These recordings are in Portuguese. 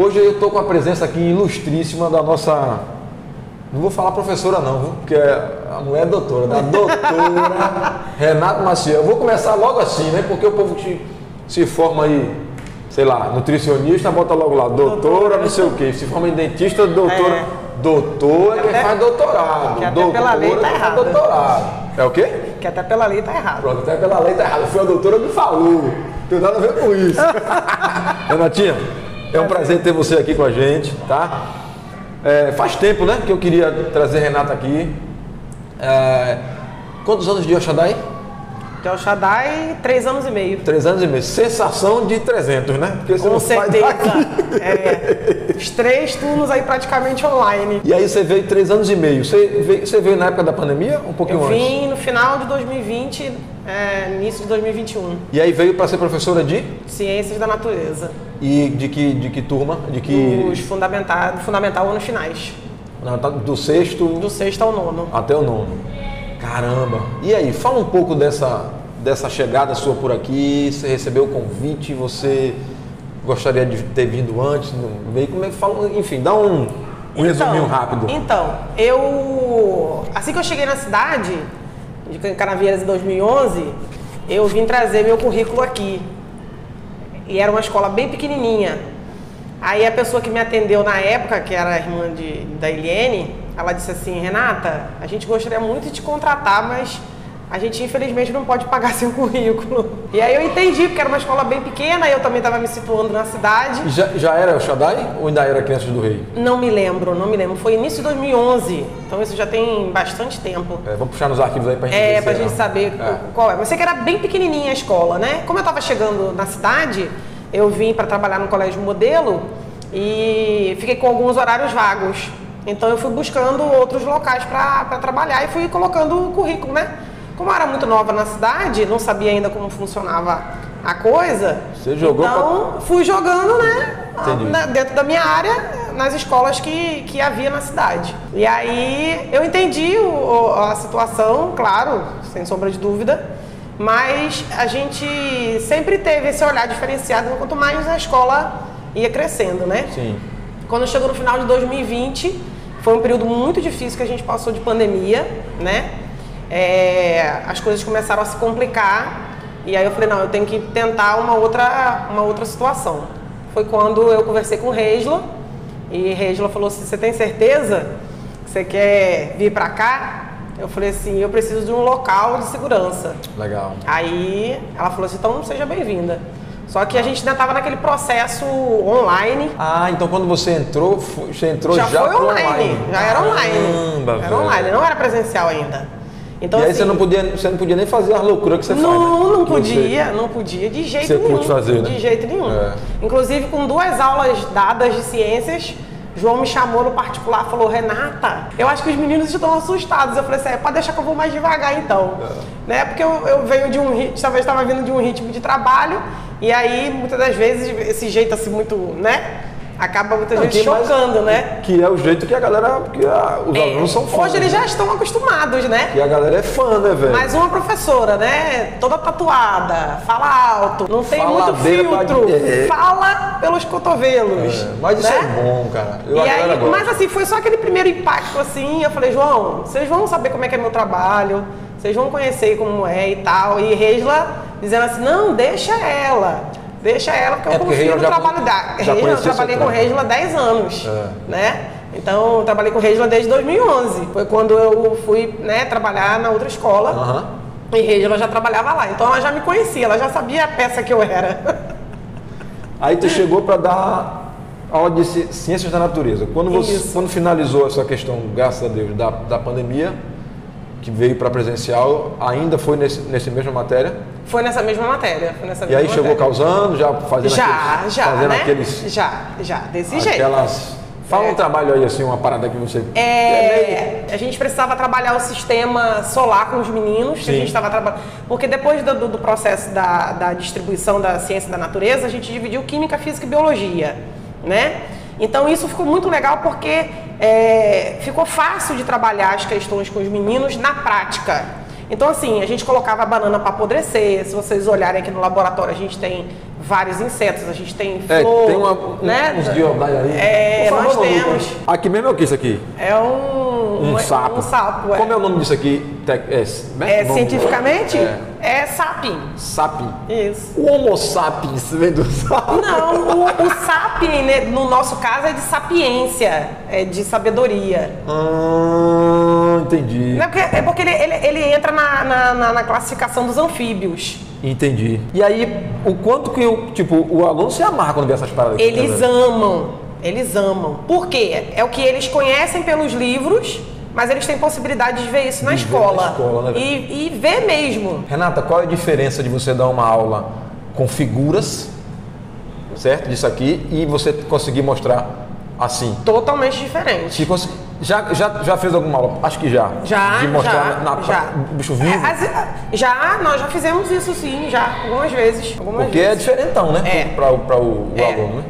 Hoje eu estou com a presença aqui ilustríssima da nossa... Não vou falar professora não, viu? Porque a mulher é doutora, da doutora Renata Maciel. Eu vou começar logo assim, né? Porque o povo que se forma aí, sei lá, nutricionista, bota logo lá, doutora, não sei o quê. Se forma em dentista, doutora. Doutor é quem faz doutorado. Que até pela lei tá errado. Doutorado. É o quê? Que até pela lei tá errado. Pronto, até pela lei tá errado. Foi a doutora que me falou. Não tem nada a ver com isso. Renatinha, é um prazer ter você aqui com a gente, tá? Faz tempo, né, que eu queria trazer a Renata aqui. Quantos anos de El Shaddai? De El Shaddai, 3 anos e meio. 3 anos e meio. Sensação de 300, né? Porque você com não certeza. Sai Os 3 turnos aí praticamente online. E aí você veio 3 anos e meio. Você veio na época da pandemia? Um pouquinho antes? Eu vim no final de 2020, início de 2021. E aí veio para ser professora de? Ciências da Natureza. E de que turma? Os fundamental anos finais. Do sexto? Do sexto ao nono. Até o nono. Caramba! E aí, fala um pouco dessa chegada sua por aqui. Você recebeu o convite, você gostaria de ter vindo antes? Não veio? Como é que fala? Enfim, dá um resuminho rápido. Então, assim que eu cheguei na cidade, de Canavieiras em 2011, eu vim trazer meu currículo aqui. E era uma escola bem pequenininha. Aí a pessoa que me atendeu na época, que era a irmã da Eliene, ela disse assim: Renata, a gente gostaria muito de te contratar, mas a gente infelizmente não pode pagar seu currículo. E aí eu entendi, porque era uma escola bem pequena, eu também estava me situando na cidade. Já era El Shaddai ou ainda era Crianças do Rei? Não me lembro. Foi início de 2011, então isso já tem bastante tempo. Vamos puxar nos arquivos aí pra gente ver. Pra gente saber qual é. Mas sei que era bem pequenininha a escola, né? Como eu estava chegando na cidade, eu vim para trabalhar no colégio modelo e fiquei com alguns horários vagos. Então eu fui buscando outros locais para trabalhar e fui colocando o currículo, né? Como eu era muito nova na cidade, não sabia ainda como funcionava a coisa. Você jogou? Então fui jogando, né? Entendi. Dentro da minha área, nas escolas que havia na cidade. E aí eu entendi a situação, claro, sem sombra de dúvida. Mas a gente sempre teve esse olhar diferenciado, quanto mais a escola ia crescendo, né? Sim. Quando chegou no final de 2020, foi um período muito difícil que a gente passou de pandemia, né? As coisas começaram a se complicar e aí eu falei, não, eu tenho que tentar uma outra situação. Foi quando eu conversei com o Reisla e Reisla falou assim: você tem certeza que você quer vir pra cá? Eu falei assim: eu preciso de um local de segurança. Legal. Aí ela falou assim: então seja bem-vinda. Só que a gente ainda estava naquele processo online. Então quando você entrou já foi online. Já era online. Caramba, era online, não era presencial ainda. Então, e aí assim, você não podia nem fazer as loucuras que você faz, né? Não podia de jeito nenhum. Você curte fazer, né? De jeito nenhum. Inclusive, com 2 aulas dadas de ciências, João me chamou no particular e falou: Renata, eu acho que os meninos estão assustados. Eu falei assim: pode deixar que eu vou mais devagar então. Né? Porque eu venho de um ritmo, talvez estava vindo de um ritmo de trabalho, e aí muitas das vezes esse jeito assim muito, né? Acaba muitas vezes chocando, né? Que é o jeito que a galera, os alunos são fãs. Hoje eles já estão acostumados, né? Que a galera é fã, né, velho? Mas uma professora, né? Toda tatuada, fala alto, não tem muito filtro, fala pelos cotovelos. Mas isso né? é bom, cara. Mas assim, foi só aquele primeiro impacto assim, eu falei: João, vocês vão saber como é que é meu trabalho, vocês vão conhecer como é e tal. E Reisla dizendo assim: não, deixa ela, porque eu confio no trabalho da Reisla. Eu trabalhei com Reisla há 10 anos, né? Então, eu trabalhei com Reisla desde 2011. Foi quando eu fui, né, trabalhar na outra escola. E Reisla já trabalhava lá. Então, ela já me conhecia, ela já sabia a peça que eu era. Aí tu chegou para dar aula de Ciências da Natureza. Quando finalizou essa questão, graças a Deus, da pandemia, que veio para presencial, ainda foi nessa mesma matéria? Foi nessa mesma matéria. E aí chegou causando, já fazendo aqueles... Já, desse jeito. Fala um trabalho aí, assim, uma parada que você... A gente precisava trabalhar o sistema solar com os meninos, que a gente estava trabalhando. Porque depois do processo da distribuição da ciência da natureza, a gente dividiu química, física e biologia, né? Então isso ficou muito legal porque ficou fácil de trabalhar as questões com os meninos na prática. Então assim, a gente colocava a banana para apodrecer. Se vocês olharem aqui no laboratório, a gente tem vários insetos. A gente tem flor, tem né? uns diodais aí. Por favor, Nós Lucas. temos. Aqui mesmo é o que isso aqui? É um sapo. Um sapo, Como é o nome disso aqui? Cientificamente? É sapien. Sapien. Isso. O Homo sapiens vem do sapo? Não, o sapien, né, no nosso caso, é de sapiência, é de sabedoria. Entendi. É porque ele entra na classificação dos anfíbios. Entendi. E aí, o quanto que o aluno se amarra quando vê essas paradas aqui? Eles amam. Por quê? É o que eles conhecem pelos livros, mas eles têm possibilidade de ver isso na escola. Né, e ver mesmo. Renata, qual é a diferença de você dar uma aula com figuras, certo? Disso aqui, e você conseguir mostrar assim? Totalmente diferente. Já fez alguma aula? Acho que já. De mostrar o bicho vivo? Nós já fizemos isso sim, algumas vezes. Porque é diferentão, né? Para o aluno, né?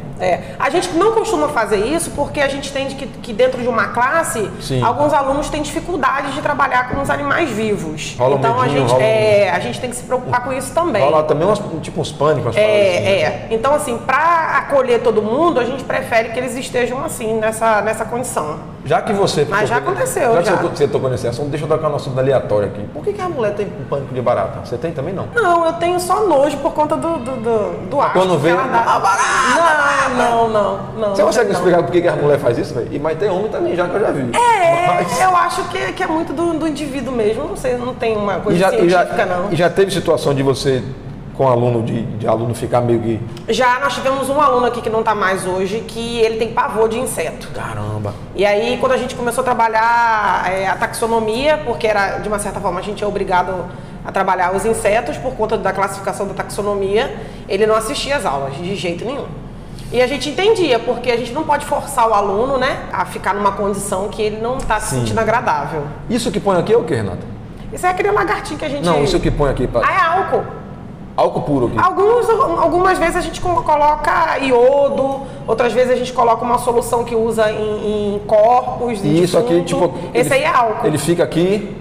A gente não costuma fazer isso porque a gente entende que dentro de uma classe, alguns alunos têm dificuldade de trabalhar com os animais vivos. Rola então medinho, a gente tem que se preocupar com isso também. Rola também uns pânicos. Então assim, para acolher todo mundo, a gente prefere que eles estejam assim, nessa condição. Mas já aconteceu. Já que você tocou nesse assunto, deixa eu tocar no assunto aleatório aqui. Por que a mulher tem pânico de barata? Você tem também não? Não, eu tenho só nojo por conta do asco. Quando vê barata! Não. Você consegue me explicar por que a mulher faz isso, velho? Mas tem homem também, já que eu já vi. Eu acho que é muito do indivíduo mesmo. Não sei, não tem uma coisa científica, não. E já teve situação de você, com aluno, de aluno ficar meio que... Nós tivemos um aluno aqui que não está mais hoje, que ele tem pavor de inseto. Caramba! E aí, quando a gente começou a trabalhar a taxonomia, porque era, de uma certa forma, a gente é obrigado a trabalhar os insetos por conta da classificação da taxonomia, ele não assistia às aulas, de jeito nenhum. E a gente entendia, porque a gente não pode forçar o aluno, né, a ficar numa condição que ele não está se sentindo agradável. Isso que põe aqui é o que, Renata? Isso é aquele lagartinho que a gente... Não, isso que põe aqui... É álcool. Álcool puro aqui? Algumas vezes a gente coloca iodo, outras vezes a gente coloca uma solução que usa em corpos de defunto. Isso aqui, esse aí é álcool. Ele fica aqui...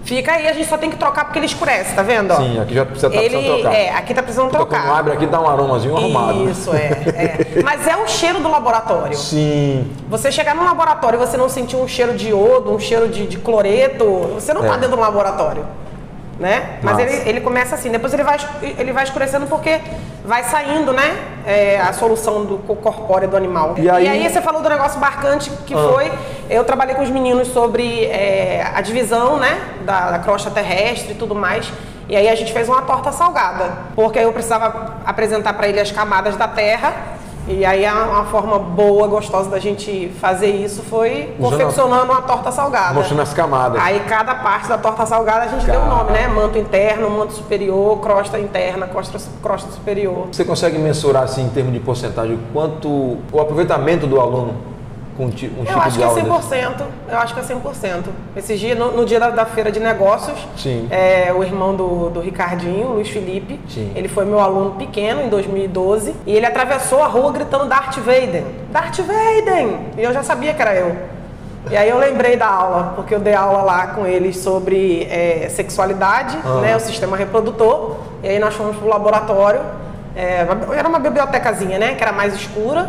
Fica aí, a gente só tem que trocar porque ele escurece, tá vendo? Sim, aqui já precisa precisando trocar. Aqui tá precisando trocar. Quando abre aqui dá um aromazinho arrumado. Isso, Mas é o cheiro do laboratório. Sim. Você chegar num laboratório e você não sentir um cheiro de iodo, um cheiro de cloreto, você não tá dentro do laboratório. Né? Mas ele começa assim, depois ele vai escurecendo porque vai saindo, né? A solução do corpóreo do animal. E aí você falou do negócio marcante que foi, eu trabalhei com os meninos sobre a divisão, né? Da crosta terrestre e tudo mais. E aí a gente fez uma torta salgada, porque eu precisava apresentar para ele as camadas da terra. E aí uma forma boa, gostosa da gente fazer isso foi confeccionando uma torta salgada. Mostrando as camadas. Aí cada parte da torta salgada a gente deu o nome, né? Manto interno, manto superior, crosta interna, crosta superior. Você consegue mensurar assim em termos de porcentagem quanto o aproveitamento do aluno com um tipo de aula? Eu acho que é 100%. Esse dia, no dia da feira de negócios, o irmão do Ricardinho, Luiz Felipe, ele foi meu aluno pequeno em 2012 e ele atravessou a rua gritando Darth Vader. Darth Vader! E eu já sabia que era eu. E aí eu lembrei da aula, porque eu dei aula lá com eles sobre sexualidade, né, o sistema reprodutor. E aí nós fomos pro laboratório. Era uma bibliotecazinha, né? Que era mais escura.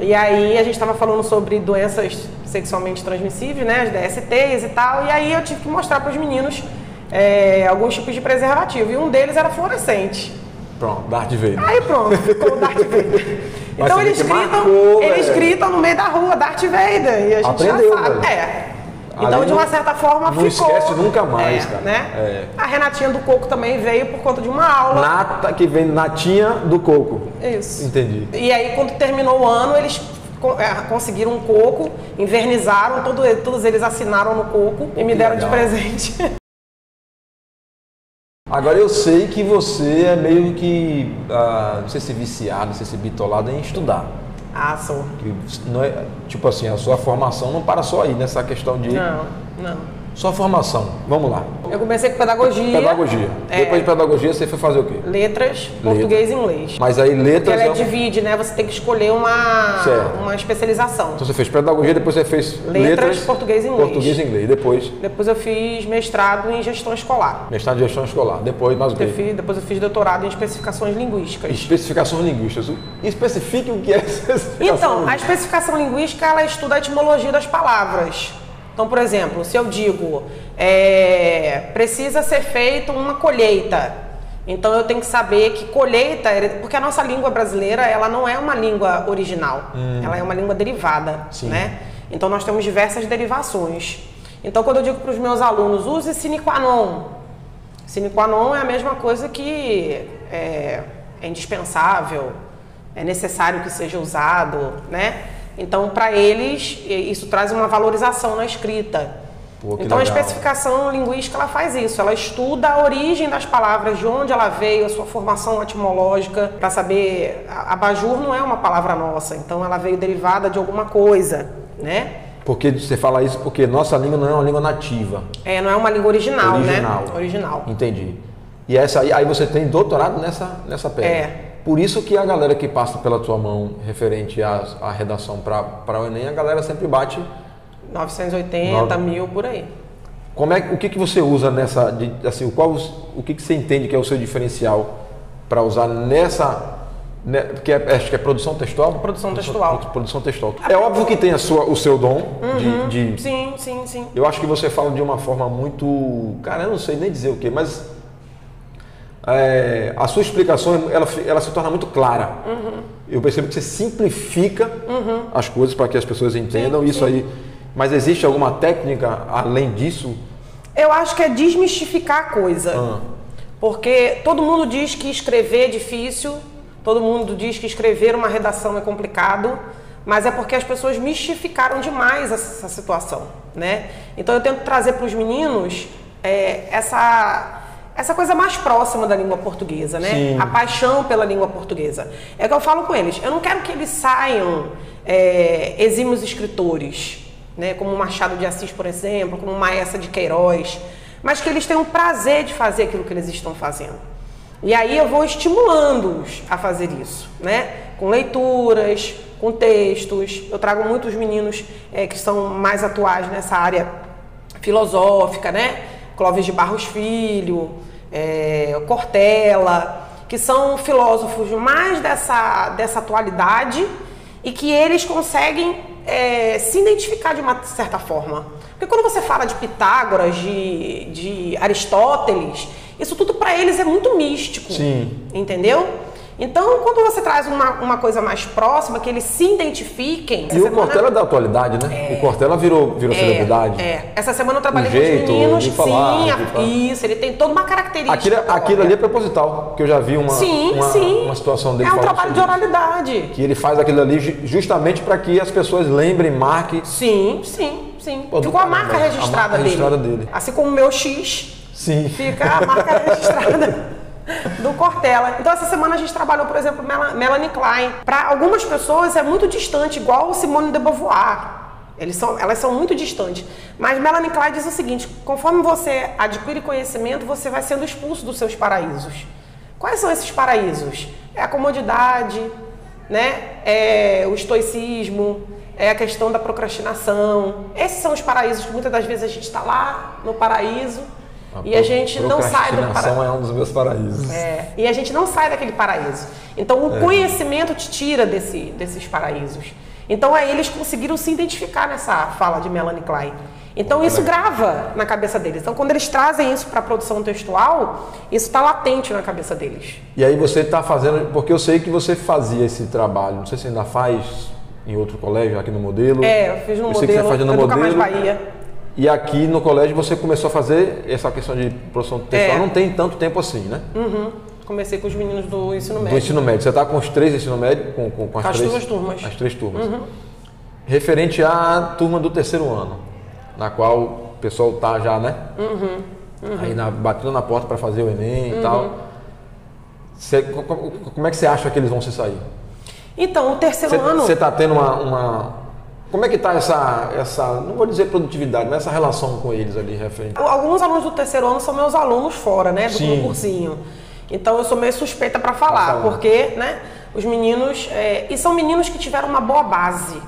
E aí a gente estava falando sobre doenças sexualmente transmissíveis, né? As DSTs e tal. E aí eu tive que mostrar para os meninos alguns tipos de preservativo. E um deles era fluorescente. Pronto, Darth Vader. Aí pronto, ficou o Darth Vader. Então eles gritam no meio da rua, Darth Vader. E a gente já sabe. Então, de uma certa forma, não ficou... Não esquece nunca mais, cara. Né? A Renatinha do Coco também veio por conta de uma aula. Nata, que vem Natinha do Coco. Isso. Entendi. E aí, quando terminou o ano, eles conseguiram um coco, invernizaram, todos eles assinaram no coco e me deram de presente. Agora, eu sei que você é meio que, não sei se viciado, não sei se bitolado em estudar. Sou. Que não é, tipo assim, a sua formação não para só aí nessa questão de... Não. Sua formação, vamos lá. Eu comecei com pedagogia. Pedagogia. Depois de pedagogia, você foi fazer o quê? Letras, português e inglês. Mas aí letras... Porque ela divide, né? Você tem que escolher uma especialização. Então você fez pedagogia, depois você fez letras, português e inglês. Português e inglês. Depois eu fiz mestrado em gestão escolar. Mestrado em gestão escolar. Depois mais o quê? Depois eu fiz doutorado em especificações linguísticas. Especificações linguísticas. Especifique o que é especificação. Então, a especificação linguística, ela estuda a etimologia das palavras. Então, por exemplo, se eu digo, precisa ser feita uma colheita, então eu tenho que saber que colheita, porque a nossa língua brasileira, ela não é uma língua original, ela é uma língua derivada, né? Então nós temos diversas derivações. Então quando eu digo para os meus alunos, use sine qua non. Sine qua non é a mesma coisa que é indispensável, é necessário que seja usado, né? Então, para eles, isso traz uma valorização na escrita. Então, legal. A especificação linguística, ela faz isso. Ela estuda a origem das palavras, de onde ela veio, a sua formação etimológica, para saber... Abajur não é uma palavra nossa, então ela veio derivada de alguma coisa, né? Porque você fala isso porque nossa língua não é uma língua nativa. Não é uma língua original, né? Original. Entendi. E aí você tem doutorado nessa pedra. Por isso que a galera que passa pela tua mão referente à redação para o Enem, a galera sempre bate 980, 1000 por aí. O que você usa nessa, assim, o que você entende que é o seu diferencial para usar nessa, porque acho que é produção textual? Produção textual. Produção textual. É óbvio que tem o seu dom de... Sim. Eu acho que você fala de uma forma muito... Cara, eu não sei nem dizer o quê, mas... a sua explicação ela se torna muito clara. Eu percebo que você simplifica as coisas para que as pessoas entendam isso aí. Mas existe alguma técnica além disso? Eu acho que é desmistificar a coisa. Porque todo mundo diz que escrever é difícil, todo mundo diz que escrever uma redação é complicado, mas é porque as pessoas mistificaram demais essa situação, né? Então eu tento trazer para os meninos essa coisa mais próxima da língua portuguesa, né? Sim. A paixão pela língua portuguesa. É o que eu falo com eles. Eu não quero que eles saiam exímios escritores, né? Como Machado de Assis, por exemplo, como Maessa de Queiroz, mas que eles tenham prazer de fazer aquilo que eles estão fazendo. E aí eu vou estimulando-os a fazer isso, né? Com leituras, com textos. Eu trago muitos meninos que são mais atuais nessa área filosófica, né? Clóvis de Barros Filho, Cortella, que são filósofos mais dessa atualidade e que eles conseguem se identificar de uma certa forma. Porque quando você fala de Pitágoras, de Aristóteles, isso tudo para eles é muito místico. Sim. Entendeu? Então, quando você traz uma coisa mais próxima, que eles se identifiquem... E o Cortella é da atualidade, né? O Cortella virou celebridade. Essa semana eu trabalhei com os meninos. Isso, ele tem toda uma característica. Aquilo ali é proposital, que eu já vi uma situação dele. É um trabalho de oralidade. Que ele faz aquilo ali justamente para que as pessoas lembrem, marquem. Sim. Ficou a marca registrada dele. Assim como o meu X, fica a marca registrada do Cortella. Então essa semana a gente trabalhou, por exemplo, Melanie Klein. Para algumas pessoas é muito distante, igual Simone de Beauvoir. Elas são muito distantes. Mas Melanie Klein diz o seguinte: conforme você adquire conhecimento, você vai sendo expulso dos seus paraísos. Quais são esses paraísos? É a comodidade, né? É o estoicismo, é a questão da procrastinação. Esses são os paraísos que muitas das vezes a gente está lá no paraíso e a gente não sai do paraíso. Procrastinação é um dos meus paraísos. E a gente não sai daquele paraíso. Então o conhecimento te tira desses paraísos. Então aí eles conseguiram se identificar nessa fala de Melanie Klein. Então isso grava na cabeça deles. Então quando eles trazem isso para a produção textual, isso está latente na cabeça deles. E aí você está fazendo, porque eu sei que você fazia esse trabalho, não sei se ainda faz em outro colégio, aqui no Modelo. Eu fiz no Modelo, Educa Mais Bahia. E aqui no colégio você começou a fazer essa questão de produção textual, não tem tanto tempo assim, né? Comecei com os meninos do ensino médio. Do ensino médio. Você está com os 3 ensino médio? Com as 2 turmas. As 3 turmas. Referente à turma do 3º ano, na qual o pessoal está já, né? Aí batendo na porta para fazer o Enem e tal. Como é que você acha que eles vão se sair? Então, o 3º ano... Você está tendo Como é que está essa, não vou dizer produtividade, mas essa relação com eles ali, referente? Alguns alunos do terceiro ano são meus alunos fora, né, do cursinho. Então eu sou meio suspeita para falar, porque, né, os meninos, e são meninos que tiveram uma boa base.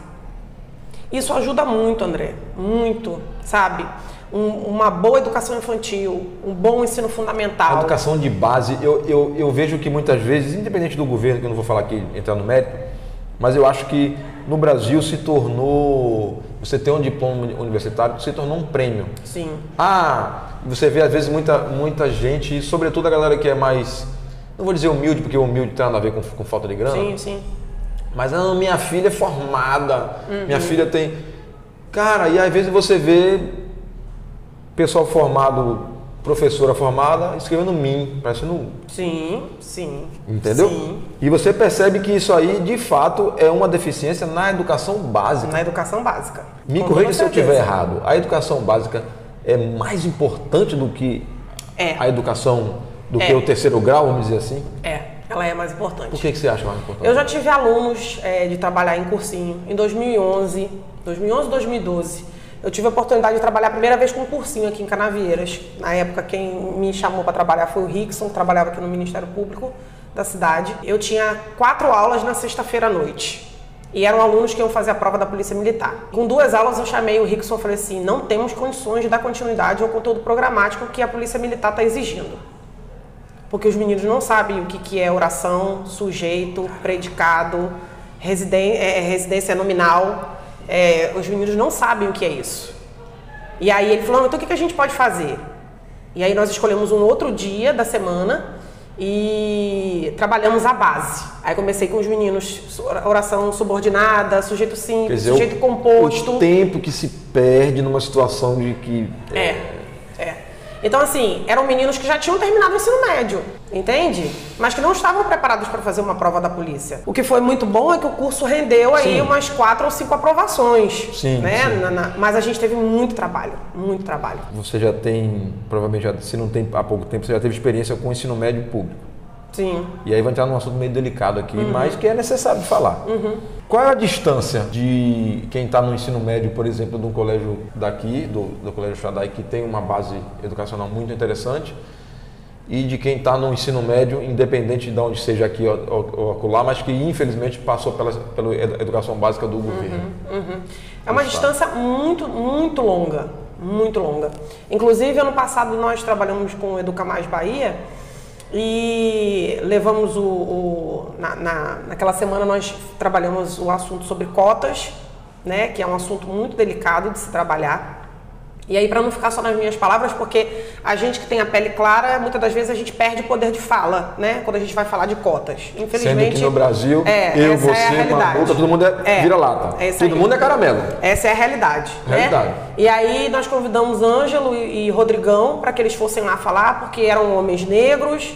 Isso ajuda muito, André, muito, sabe? Uma boa educação infantil, um bom ensino fundamental. A educação de base, eu vejo que muitas vezes, independente do governo, que eu não vou falar aqui, entrar no mérito, mas eu acho que no Brasil se tornou, você ter um diploma universitário, se tornou um prêmio. Sim. Você vê às vezes muita gente, sobretudo a galera que é mais, não vou dizer humilde, porque humilde tem nada a ver com falta de grana. Sim, sim. Mas minha filha é formada, minha filha tem... Cara, e às vezes você vê pessoal formado, professora formada, escrevendo MIM, parecendo... Sim, sim. Entendeu? Sim. E você percebe que isso aí, de fato, é uma deficiência na educação básica. Na educação básica. Me corrija se eu estiver errado. A educação básica é mais importante do que a educação, do que o terceiro grau, vamos dizer assim? Ela é mais importante. Por que você acha mais importante? Eu já tive alunos de trabalhar em cursinho em 2011, 2012. Eu tive a oportunidade de trabalhar a primeira vez com um cursinho aqui em Canavieiras. Na época, quem me chamou para trabalhar foi o Rickson, que trabalhava aqui no Ministério Público da cidade. Eu tinha 4 aulas na sexta-feira à noite. E eram alunos que iam fazer a prova da Polícia Militar. Com 2 aulas eu chamei o Rickson e falei assim, não temos condições de dar continuidade ao conteúdo programático que a Polícia Militar está exigindo. Porque os meninos não sabem o que é oração, sujeito, predicado, residência nominal. Os meninos não sabem o que é isso. E aí ele falou, então o que a gente pode fazer? E aí nós escolhemos um outro dia da semana e trabalhamos a base. Aí comecei com os meninos, oração subordinada, sujeito simples, sujeito composto. O tempo que se perde numa situação de que... Então, assim, eram meninos que já tinham terminado o ensino médio, entende? Mas que não estavam preparados para fazer uma prova da polícia. O que foi muito bom é que o curso rendeu aí umas 4 ou 5 aprovações. Sim, né? sim. Mas a gente teve muito trabalho, muito trabalho. Você já tem, provavelmente, se não tem há pouco tempo, você já teve experiência com o ensino médio público. Sim. E aí vai entrar num assunto meio delicado aqui, mas que é necessário de falar. Qual é a distância de quem está no ensino médio, por exemplo, de um colégio daqui, do Colégio Shaddai, que tem uma base educacional muito interessante, e de quem está no ensino médio, independente de onde seja aqui ou acolá, mas que infelizmente passou pela educação básica do governo? É uma distância muito, muito longa, muito longa. Inclusive, ano passado nós trabalhamos com o Educa Mais Bahia, e levamos naquela semana nós trabalhamos o assunto sobre cotas, né, que é um assunto muito delicado de se trabalhar. E aí, para não ficar só nas minhas palavras, porque a gente que tem a pele clara, muitas das vezes a gente perde poder de fala, né, quando a gente vai falar de cotas. Infelizmente, sendo que no Brasil, você, Manuta, todo mundo vira-lata. Todo mundo é caramelo. Essa é a realidade. Né? E aí nós convidamos Ângelo e Rodrigão para que eles fossem lá falar, porque eram homens negros,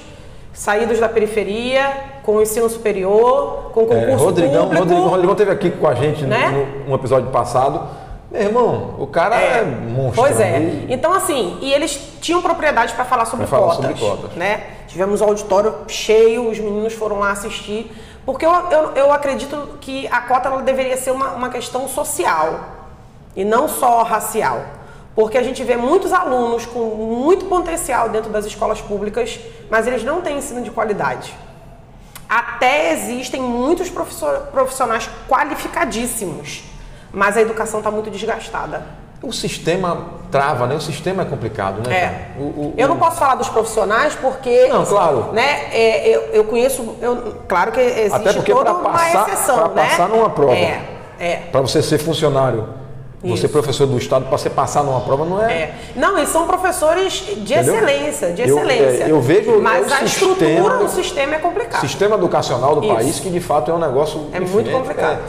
saídos da periferia, com ensino superior, com concurso público. Rodrigão esteve aqui com a gente, né, no episódio passado. Meu irmão, o cara é monstro. Pois é. Então, assim, e eles tinham propriedade para falar sobre cotas. Né? Tivemos um auditório cheio, os meninos foram lá assistir, porque eu acredito que a cota ela deveria ser uma questão social e não só racial. Porque a gente vê muitos alunos com muito potencial dentro das escolas públicas, mas eles não têm ensino de qualidade. Até existem muitos profissionais qualificadíssimos, mas a educação está muito desgastada. O sistema trava, né? O sistema é complicado, né? Eu não posso falar dos profissionais porque... Não, claro. Né, eu conheço... claro que existe até porque toda uma exceção, para passar numa prova, para você ser funcionário, você professor do Estado, para você passar numa prova não é... Não, e são professores de excelência, Eu vejo mas a estrutura do sistema é complicado. O sistema educacional do país, que de fato é um negócio... muito complicado.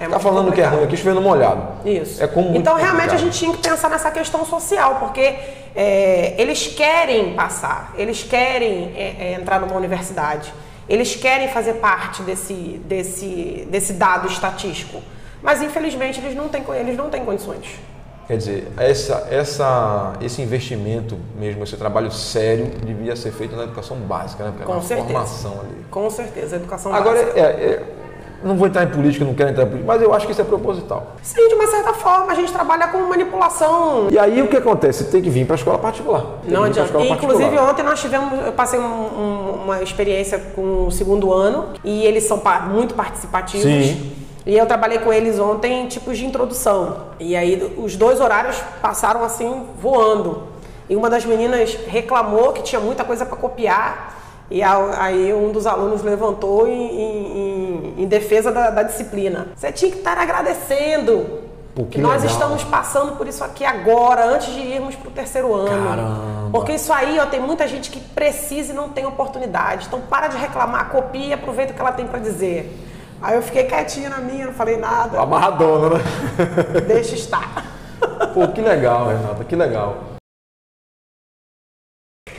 Tá falando que é ruim aqui, chovendo molhado. Isso. Então, realmente, a gente tinha que pensar nessa questão social, porque eles querem passar, eles querem entrar numa universidade, eles querem fazer parte desse dado estatístico, mas, infelizmente, eles não têm condições. Quer dizer, esse investimento mesmo, esse trabalho sério, devia ser feito na educação básica, né? Porque com certeza. Formação ali. Com certeza, a educação básica. Agora, Não vou entrar em política, não quero entrar em política, mas eu acho que isso é proposital. Sim, de uma certa forma, a gente trabalha com manipulação. E aí o que acontece? Tem que vir para a escola particular. Não adianta. Inclusive, ontem eu passei uma experiência com o segundo ano e eles são muito participativos. Sim. E eu trabalhei com eles ontem em tipos de introdução. E aí os 2 horários passaram assim, voando. E uma das meninas reclamou que tinha muita coisa para copiar. E aí um dos alunos levantou em defesa da disciplina. Você tinha que estar agradecendo que nós estamos passando por isso aqui agora, antes de irmos para o 3º ano. Caramba. Porque isso aí, ó, tem muita gente que precisa e não tem oportunidade. Então para de reclamar, copia e aproveita o que ela tem para dizer. Aí eu fiquei quietinha na minha, não falei nada. Amarradona, né? Deixa estar. Pô, que legal, Renata, que legal.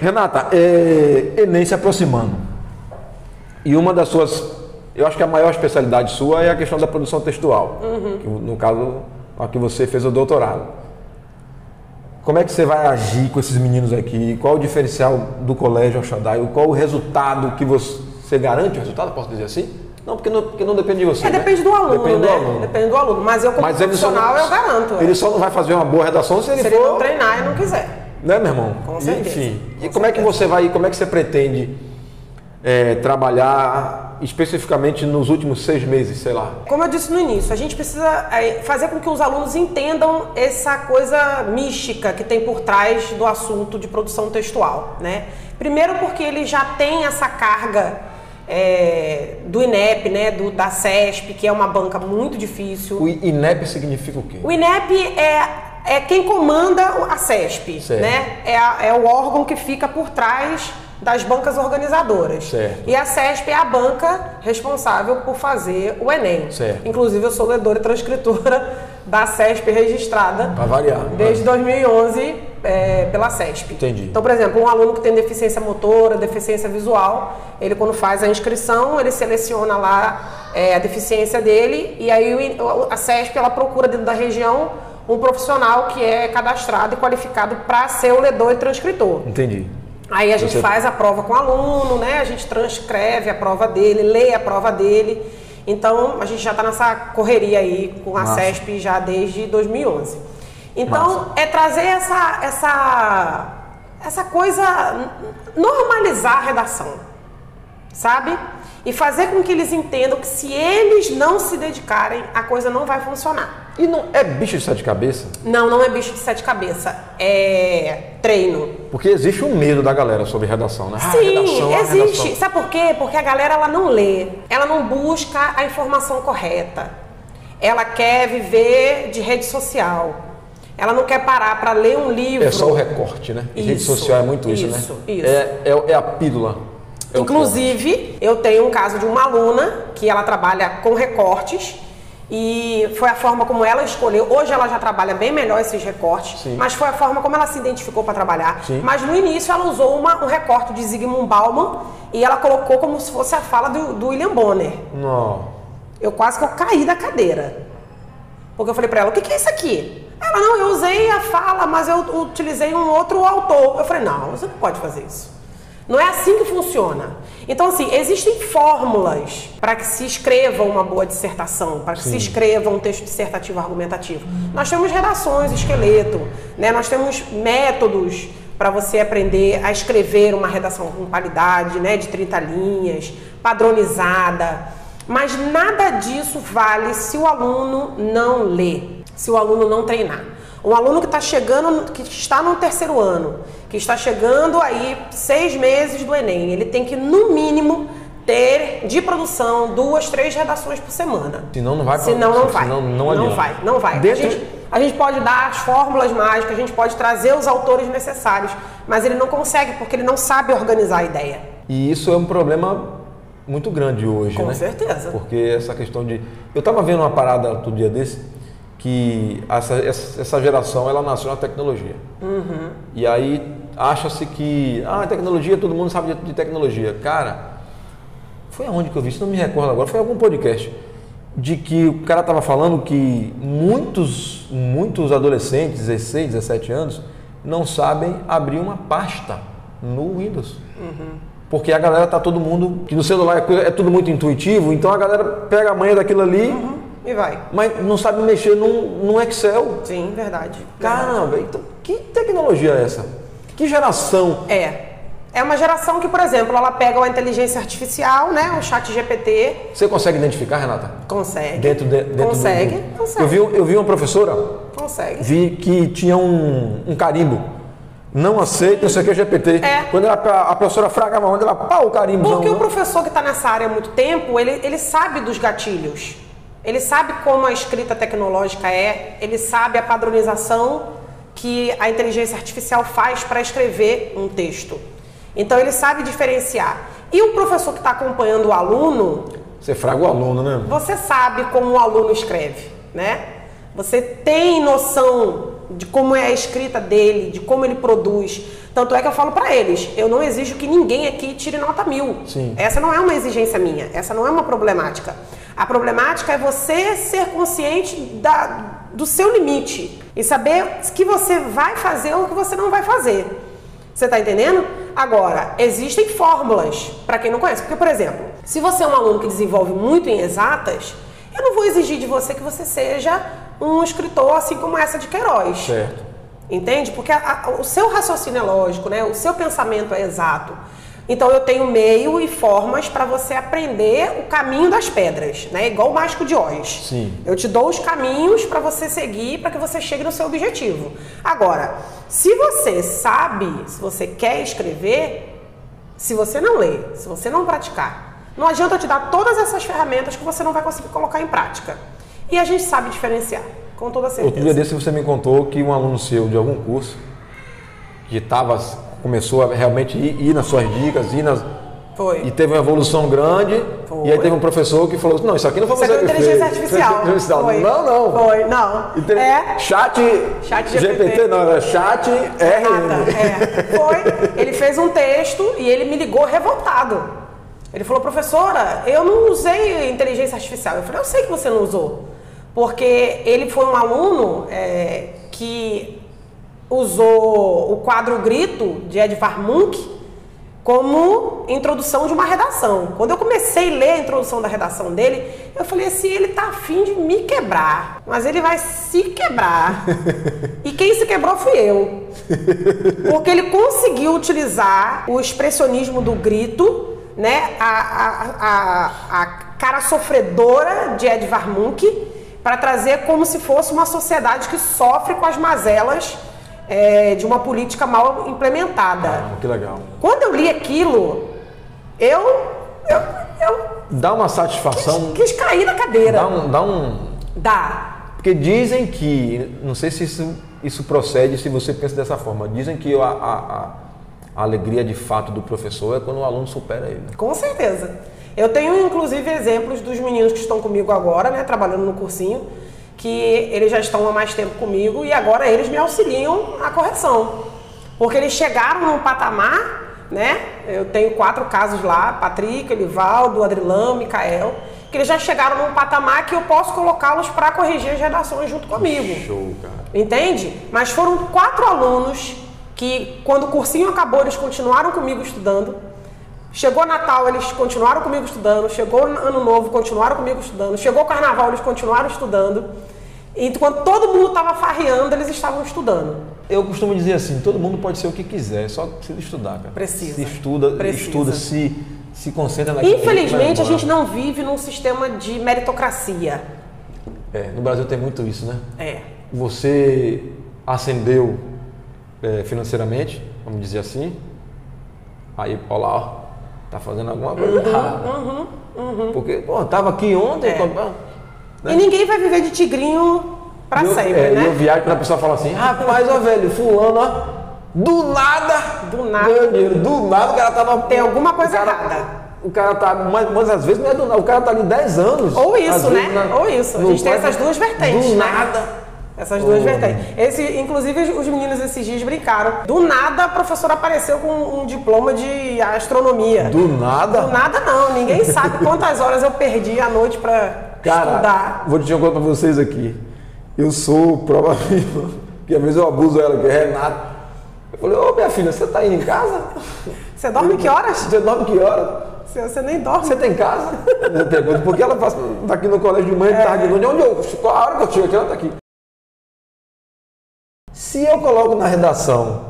Renata, Enem se aproximando. E uma das suas, eu acho que a maior especialidade sua é a questão da produção textual. Que, no caso, a que você fez o doutorado. Como é que você vai agir com esses meninos aqui? Qual o diferencial do Colégio El Shaddai? Qual o resultado que você garante? O resultado, posso dizer assim? Não, porque não depende de você. Depende do aluno, depende do aluno. Depende do aluno. Mas eu, como profissional, eu garanto. Ele só não vai fazer uma boa redação se ele for... ele não treinar e não quiser. Né, meu irmão? Com certeza. Enfim. E como é que você vai, como é que você pretende trabalhar especificamente nos últimos 6 meses, sei lá? Como eu disse no início, a gente precisa fazer com que os alunos entendam essa coisa mística que tem por trás do assunto de produção textual, né? Primeiro porque ele já tem essa carga do INEP, né, da CESP, que é uma banca muito difícil. O INEP significa o quê? O INEP é quem comanda a CESP, certo. Né? É o órgão que fica por trás das bancas organizadoras. Certo. E a CESP é a banca responsável por fazer o Enem. Certo. Inclusive, eu sou ledora e transcritora da CESP registrada. Para variar. Desde 2011 pela CESP. Entendi. Então, por exemplo, um aluno que tem deficiência motora, deficiência visual, ele quando faz a inscrição, ele seleciona lá a deficiência dele e aí a CESP ela procura dentro da região um profissional que é cadastrado e qualificado para ser o ledor e transcritor. Entendi. Aí a gente faz a prova com o aluno, né? A gente transcreve a prova dele, lê a prova dele. Então, a gente já está nessa correria aí com a CESP já desde 2011. Então, é trazer essa coisa, normalizar a redação, sabe? E fazer com que eles entendam que se eles não se dedicarem, a coisa não vai funcionar. E não é bicho de 7 cabeças? Não, não é bicho de 7 cabeças. É treino. Porque existe um medo da galera sobre redação, né? Sim, redação, existe. redação. Sabe por quê? Porque a galera ela não lê, ela não busca a informação correta. Ela quer viver de rede social. Ela não quer parar para ler um livro. É só o recorte, né? Isso, rede social é muito isso, né? Isso. É a pílula. Inclusive, eu tenho um caso de uma aluna que ela trabalha com recortes e foi a forma como ela escolheu. Hoje ela já trabalha bem melhor esses recortes, Sim. mas foi a forma como ela se identificou para trabalhar. Sim. Mas no início ela usou um recorte de Zygmunt Bauman e ela colocou como se fosse a fala do William Bonner. Não. Eu quase que eu caí da cadeira. Porque eu falei para ela, o que é isso aqui? Ela, não, eu usei a fala, mas eu utilizei um outro autor. Eu falei, não, você não pode fazer isso. Não é assim que funciona. Então, assim, existem fórmulas para que se escreva uma boa dissertação, para que se escreva um texto dissertativo argumentativo. Nós temos redações, esqueleto, né? Nós temos métodos para você aprender a escrever uma redação com qualidade, né? De 30 linhas, padronizada. Mas nada disso vale se o aluno não lê, se o aluno não treinar. Um aluno que está chegando, que está no 3º ano, que está chegando aí 6 meses do Enem, ele tem que, no mínimo, ter de produção 2, 3 redações por semana. Senão não vai. Senão não vai. Não vai. A gente pode dar as fórmulas mágicas, a gente pode trazer os autores necessários, mas ele não consegue porque ele não sabe organizar a ideia. E isso é um problema muito grande hoje, né? Com certeza. Porque essa questão de... Eu estava vendo uma parada outro dia desse, que essa geração, ela nasceu na tecnologia. Uhum. E aí acha-se que tecnologia, todo mundo sabe de tecnologia. Cara, foi aonde que eu vi isso? Não me recordo agora, foi em algum podcast, de que o cara estava falando que muitos adolescentes, 16, 17 anos, não sabem abrir uma pasta no Windows. Uhum. Porque a galera tá todo mundo, que no celular é tudo muito intuitivo, então a galera pega a manha daquilo ali e vai. Mas não sabe mexer num Excel. Sim, verdade. Caramba, então que tecnologia é essa? Que geração? É uma geração que, por exemplo, ela pega a inteligência artificial, né, o chat GPT. Você consegue identificar, Renata? Consegue. Dentro consegue. Eu vi uma professora. Consegue. Vi que tinha um carimbo. Não aceita, isso aqui é GPT. Quando a professora fragava onde ela pá, o carimbo. Porque o professor que está nessa área há muito tempo, ele sabe dos gatilhos. Ele sabe como a escrita tecnológica é, ele sabe a padronização que a inteligência artificial faz para escrever um texto. Então ele sabe diferenciar. E o professor que está acompanhando o aluno... Você fraga o aluno, né? Você sabe como o aluno escreve, né? Você tem noção de como é a escrita dele, de como ele produz. Tanto é que eu falo para eles, eu não exijo que ninguém aqui tire nota 1000. Sim. Essa não é uma exigência minha, essa não é uma problemática. A problemática é você ser consciente do seu limite e saber o que você vai fazer ou o que você não vai fazer. Você está entendendo? Agora, existem fórmulas para quem não conhece. Porque, por exemplo, se você é um aluno que desenvolve muito em exatas, eu não vou exigir de você que você seja um escritor assim como essa de Queiroz. Certo. Entende? Porque o seu raciocínio é lógico, né? O seu pensamento é exato. Então eu tenho meio e formas para você aprender o caminho das pedras, né? Igual o Mágico de Oz. Sim. Eu te dou os caminhos para você seguir, para que você chegue no seu objetivo. Agora, se você sabe, se você quer escrever, se você não ler, se você não praticar, não adianta eu te dar todas essas ferramentas que você não vai conseguir colocar em prática. E a gente sabe diferenciar, com toda certeza. Outro dia desse você me contou que um aluno seu de algum curso que começou a realmente ir nas suas dicas, Foi. E teve uma evolução grande. Foi. E aí teve um professor que falou: não, isso aqui não foi você que fez. Inteligência artificial. Foi. Não. Foi, não. Chat GPT, não, era chat RN. Foi. Ele fez um texto e ele me ligou revoltado. Ele falou: professora, eu não usei inteligência artificial. Eu falei: eu sei que você não usou. Porque ele foi um aluno que usou o quadro Grito, de Edvard Munch, como introdução de uma redação. Quando eu comecei a ler a introdução da redação dele, eu falei assim: ele tá a fim de me quebrar, mas ele vai se quebrar. E quem se quebrou fui eu. Porque ele conseguiu utilizar o expressionismo do Grito, né, a cara sofredora de Edvard Munch, para trazer como se fosse uma sociedade que sofre com as mazelas de uma política mal implementada. Que legal. Quando eu li aquilo, eu dá uma satisfação. Quis cair na cadeira. Dá. Porque dizem que, não sei se isso procede, se você pensa dessa forma, dizem que a alegria de fato do professor é quando o aluno supera ele. Com certeza. Eu tenho inclusive exemplos dos meninos que estão comigo agora, né, trabalhando no cursinho, que eles já estão há mais tempo comigo e agora eles me auxiliam na correção. Porque eles chegaram num patamar, né? Eu tenho 4 casos lá, Patrick, Elivaldo, Adrilan, Micael, que eles já chegaram num patamar que eu posso colocá-los para corrigir as redações junto comigo. Show, cara. Entende? Mas foram 4 alunos que, quando o cursinho acabou, eles continuaram comigo estudando. Chegou Natal, eles continuaram comigo estudando. Chegou Ano Novo, continuaram comigo estudando. Chegou Carnaval, eles continuaram estudando. Enquanto todo mundo estava farreando, eles estavam estudando. Eu costumo dizer assim: todo mundo pode ser o que quiser, só precisa estudar, cara. Precisa. Se estuda, se concentra naquilo. Infelizmente, a gente não vive num sistema de meritocracia. No Brasil tem muito isso, né? Você ascendeu financeiramente, vamos dizer assim. Aí, olha lá, tá fazendo alguma coisa errada. Porque, tava aqui ontem. Né? E ninguém vai viver de tigrinho pra sempre, né? E eu viajo quando a pessoa fala assim: rapaz, velho, fulano, do nada ganha dinheiro, do nada o cara tá Tem alguma coisa errada. O cara tá, mas às vezes não é do nada, o cara tá ali 10 anos. Ou isso, né? Ou isso. A gente tem essas duas vertentes, do né? nada. Essas duas vertentes. Inclusive, os meninos esses dias brincaram. Do nada, a professora apareceu com um diploma de astronomia. Do nada? Do nada não. Ninguém sabe quantas horas eu perdi à noite pra estudar. Vou dizer uma coisa pra vocês aqui. Eu sou prova viva, que às vezes eu abuso ela, que é Renata. falei, ô minha filha, você tá indo em casa? Você dorme que horas? Você dorme que horas? Você nem dorme. Você tem casa? Eu pergunto, porque ela tá aqui no colégio de manhã, tarde, de onde eu, a hora que eu chego aqui, ela tá aqui. Se eu coloco na redação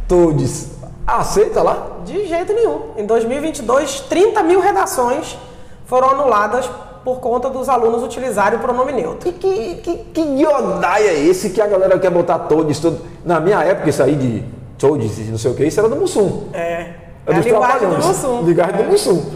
todos, aceita lá? De jeito nenhum. Em 2022, 30 mil redações foram anuladas por conta dos alunos utilizarem o pronome neutro. E que guiodaia é esse que a galera quer botar todos, tudo? Na minha época, isso aí de todos e não sei o que, isso era do Mussum. É É a dos linguagem do trapalhões. Mussum. Linguagem do Mussum.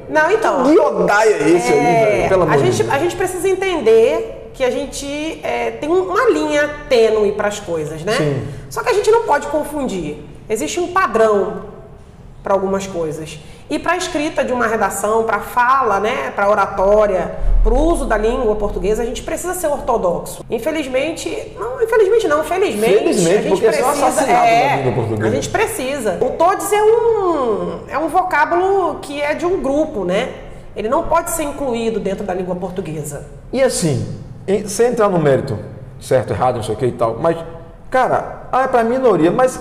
Não, então. Que guiodaia é esse aí, velho? Pelo amor de Deus. A gente precisa entender que a gente tem uma linha tênue para as coisas, né? Sim. Só que a gente não pode confundir. Existe um padrão para algumas coisas. E para a escrita de uma redação, para a fala, né, para a oratória, para o uso da língua portuguesa, a gente precisa ser ortodoxo. Felizmente, a gente porque precisa, é um assassinato da língua portuguesa. a gente precisa. O todes é um vocábulo que é de um grupo, né? Ele não pode ser incluído dentro da língua portuguesa. E assim, sem entrar no mérito, certo, errado, não sei o que e tal, mas, cara, é para minoria, mas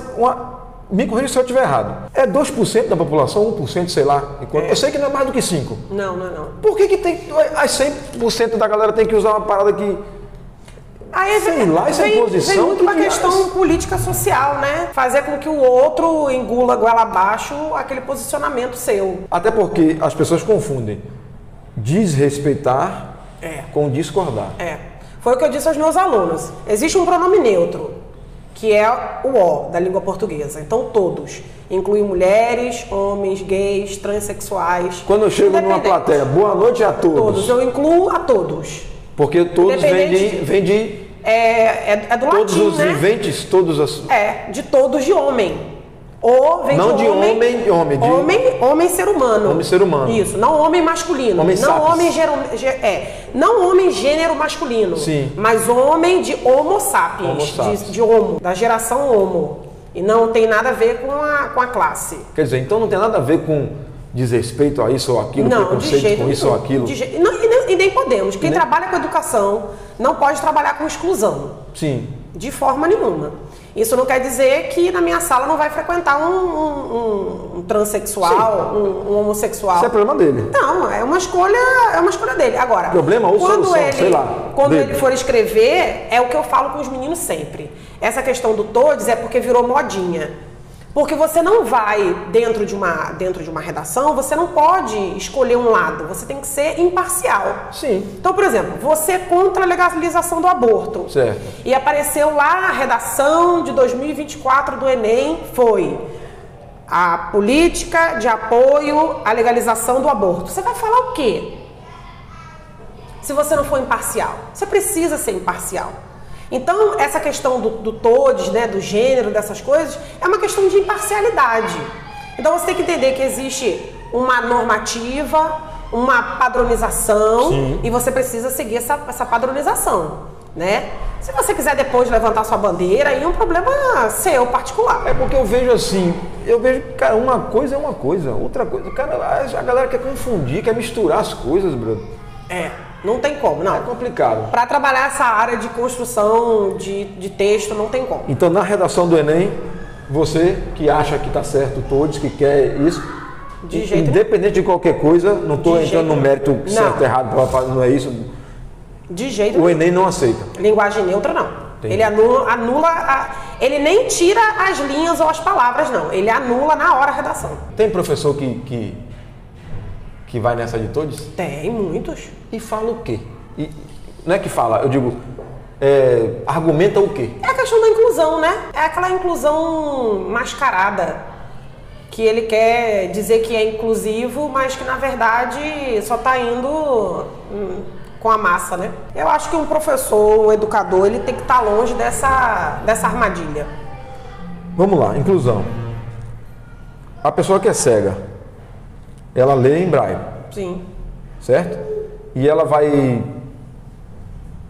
me corrija se eu estiver errado. É 2% da população, 1%, sei lá. Eu sei que não é mais do que 5%. Não. Por que tem as 100% da galera tem que usar uma parada que... sei lá, essa imposição... Vem muito uma questão política social, né? Fazer com que o outro engula goela abaixo aquele posicionamento seu. Até porque as pessoas confundem desrespeitar com discordar. Foi o que eu disse aos meus alunos. Existe um pronome neutro, que é o O da língua portuguesa. Então, todos. Inclui mulheres, homens, gays, transexuais. Quando eu chego numa plateia, boa noite a todos. Todos. Eu incluo a todos. Porque todos vem de é do todos latim, os né? viventes, todos os... De todos de homem. O vem não de homem ser humano. Homem ser humano. Isso, não homem masculino. Homem não homem gênero masculino. Sim. Mas homem de homo sapiens, de homo, da geração homo. E não tem nada a ver com a classe. Quer dizer, então não tem nada a ver com desrespeito a isso ou aquilo, preconceito com isso ou aquilo. E nem podemos. Quem trabalha com educação não pode trabalhar com exclusão. Sim. De forma nenhuma. Isso não quer dizer que na minha sala não vai frequentar um transexual, um homossexual. Isso é problema dele. Não, é uma escolha dele. Agora, problema ou solução, sei lá. Quando ele for escrever, é o que eu falo com os meninos sempre. Essa questão do todes é porque virou modinha. Porque você não vai, dentro de uma redação, você não pode escolher um lado, você tem que ser imparcial. Sim. Então, por exemplo, você é contra a legalização do aborto. Certo. E apareceu lá a redação de 2024 do Enem, foi a política de apoio à legalização do aborto. Você vai falar o quê? Se você não for imparcial. Você precisa ser imparcial. Então, essa questão do todes, né, do gênero, dessas coisas, é uma questão de imparcialidade. Então, você tem que entender que existe uma normativa, uma padronização, sim, e você precisa seguir essa padronização, né? Se você quiser depois levantar sua bandeira, aí é um problema seu, particular. É porque eu vejo assim, cara, uma coisa é uma coisa, outra coisa, cara, a galera quer confundir, quer misturar as coisas, brother. Não tem como, não. É complicado. Para trabalhar essa área de construção de texto, não tem como. Então, na redação do Enem, você que acha que está certo, todos que quer isso, independente de qualquer coisa, não estou entrando no mérito certo, errado, não é isso. De jeito o Enem não aceita. Linguagem neutra, não. Entendi. Ele anula ele nem tira as linhas ou as palavras, não. Ele anula na hora a redação. Tem professor que vai nessa de todos? Tem, muitos. E fala o quê? Não é que fala, eu digo, argumenta o quê? É a questão da inclusão, né? É aquela inclusão mascarada, que ele quer dizer que é inclusivo, mas que na verdade só está indo com a massa, né? Eu acho que um professor, um educador, ele tem que estar longe dessa armadilha. Vamos lá, inclusão. A pessoa que é cega, ela lê em braille. Sim. Certo? E ela vai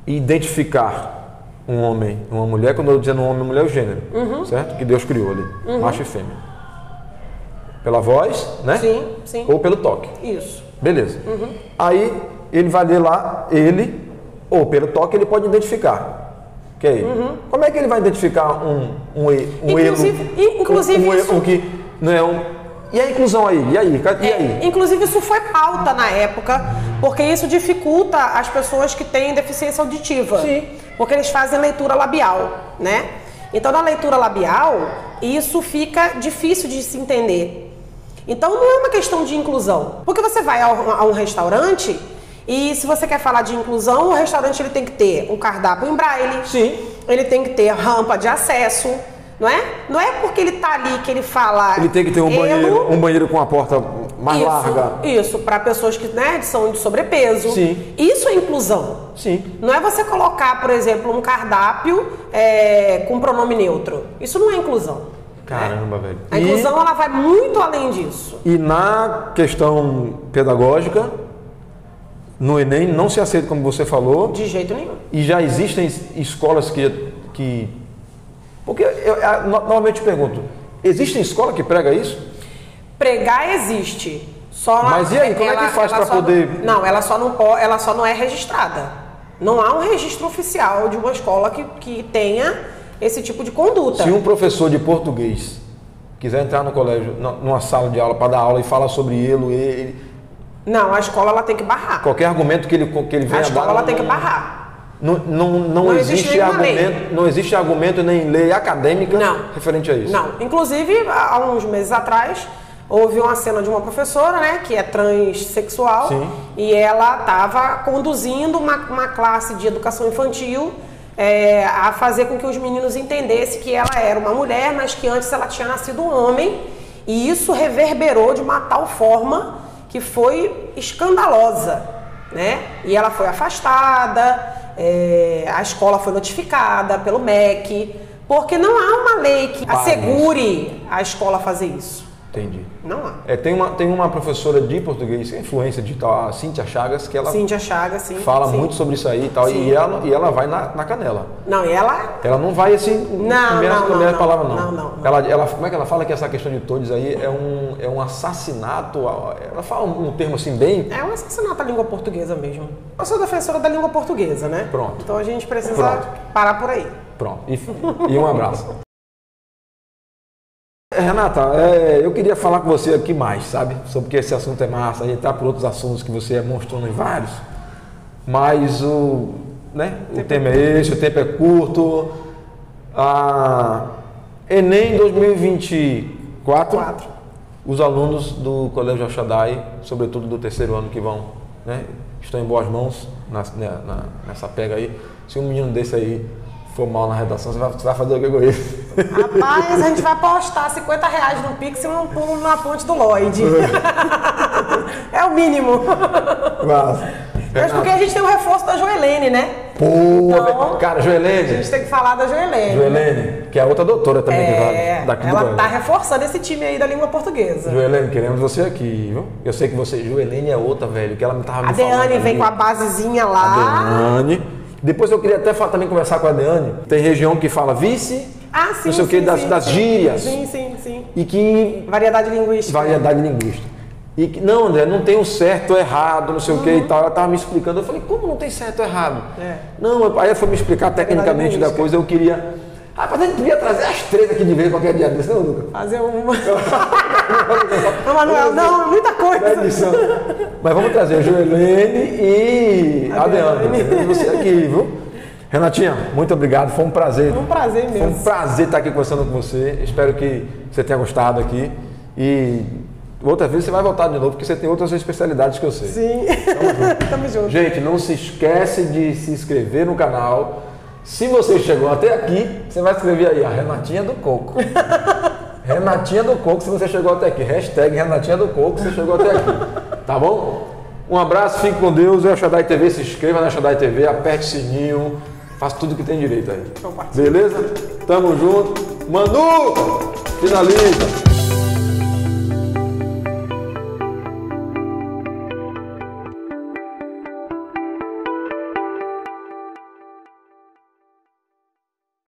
identificar um homem, uma mulher, quando eu estou dizendo um homem e mulher, é o gênero, certo? Que Deus criou ali, macho e fêmea. Pela voz, né? Sim, sim. Ou pelo toque. Isso. Beleza. Aí ele vai ler lá, ou pelo toque ele pode identificar. Ok? Como é que ele vai identificar um erro que não é um... E a inclusão aí? E aí? Inclusive isso foi pauta na época, porque isso dificulta as pessoas que têm deficiência auditiva. Sim. Porque eles fazem leitura labial, né? Então na leitura labial, isso fica difícil de se entender. Então não é uma questão de inclusão. Porque você vai a um restaurante e se você quer falar de inclusão, o restaurante ele tem que ter um cardápio em braille. Sim. Ele tem que ter rampa de acesso. Não é? Não é porque ele tá ali que ele fala... Ele tem que ter um banheiro com a porta mais larga. Isso, para pessoas que são de sobrepeso. Sim. Isso é inclusão. Sim. Não é você colocar, por exemplo, um cardápio com pronome neutro. Isso não é inclusão. Caramba, velho. A inclusão ela vai muito além disso. E na questão pedagógica, no Enem não se aceita, como você falou. De jeito nenhum. E já existem escolas que porque eu normalmente pergunto, existe escola que prega isso? Pregar existe. Mas e aí, como é que faz para poder... Não, ela só não é registrada. Não há um registro oficial de uma escola que tenha esse tipo de conduta. Se um professor de português quiser entrar no colégio, numa sala de aula, para dar aula e falar sobre ele... Não, a escola ela tem que barrar. Qualquer argumento que ele venha dar... A escola ela tem que barrar. Não existe argumento, não existe argumento nem lei acadêmica referente a isso. Não. Inclusive, há uns meses atrás, houve uma cena de uma professora, né, que é transexual. Sim. E ela estava conduzindo uma classe de educação infantil a fazer com que os meninos entendessem que ela era uma mulher, mas que antes ela tinha nascido um homem. E isso reverberou de uma tal forma que foi escandalosa, né? E ela foi afastada. A escola foi notificada pelo MEC, porque não há uma lei que assegure a escola fazer isso. Entendi. Não há. Tem uma professora de português, influência digital, a Cíntia Chagas, que ela fala muito sobre isso aí e tal, e ela vai na canela. Não, e ela... Ela não vai assim, primeira palavra não. Não. Ela, como é que ela fala que essa questão de todos aí é um assassinato? Ela fala um termo assim bem... É um assassinato à língua portuguesa mesmo. Eu sou defensora da língua portuguesa, né? Pronto. Então a gente precisa parar por aí. Pronto. E um abraço. Renata, eu queria falar com você aqui mais, sabe? Sobre que esse assunto é massa, a gente tá por outros assuntos que você mostrou em vários, mas o tema é esse, o tempo é curto. Enem 2024, os alunos do Colégio El Shaddai, sobretudo do terceiro ano que vão, estão em boas mãos nessa pega aí. Se um menino desse aí for mal na redação, você vai fazer o que com ele? Rapaz, a gente vai postar R$50 no Pix e um pulo na ponte do Lloyd. É o mínimo. Mas porque a gente tem o reforço da Joelene, né? Pô, então, cara, Joelene. A gente tem que falar da Joelene. Joelene, que é outra doutora também. Daqui ela tá reforçando esse time aí da língua portuguesa. Joelene, queremos você aqui, viu? Eu sei que você... Joelene é outra, velho, que ela me tava me falando. A Deane vem com a basezinha lá. A Deane. Depois eu queria até também conversar com a Deane. Tem região que fala vice, sim, não sei o que, das gírias. Sim. E que... Variedade linguística. E que, não, André, não tem o certo ou errado, não sei o que e tal. Ela estava me explicando. Eu falei, como não tem certo ou errado? Não, aí ela foi me explicar tecnicamente da coisa. Eu queria... Rapaz, a gente podia trazer as três aqui de vez qualquer dia desse, não, Lucas? Fazer uma... Não, Manuel, não, muita coisa. Mas vamos trazer a Joelene e a Deane. Você aqui, viu? Renatinha, muito obrigado. Foi um prazer. Foi um prazer mesmo. Foi um prazer estar aqui conversando com você. Espero que você tenha gostado aqui. E outra vez você vai voltar de novo, porque você tem outras especialidades que eu sei. Sim. Tamo junto. Gente, não se esquece de se inscrever no canal. Se você chegou até aqui, você vai escrever aí, a Renatinha do Coco. Renatinha do Coco, se você chegou até aqui. Hashtag Renatinha do Coco, se você chegou até aqui. Tá bom? Um abraço, fique com Deus. El Shaddai TV, se inscreva na El Shaddai TV, aperte o sininho, faça tudo que tem direito aí. Beleza? Tamo junto. Manu, finaliza.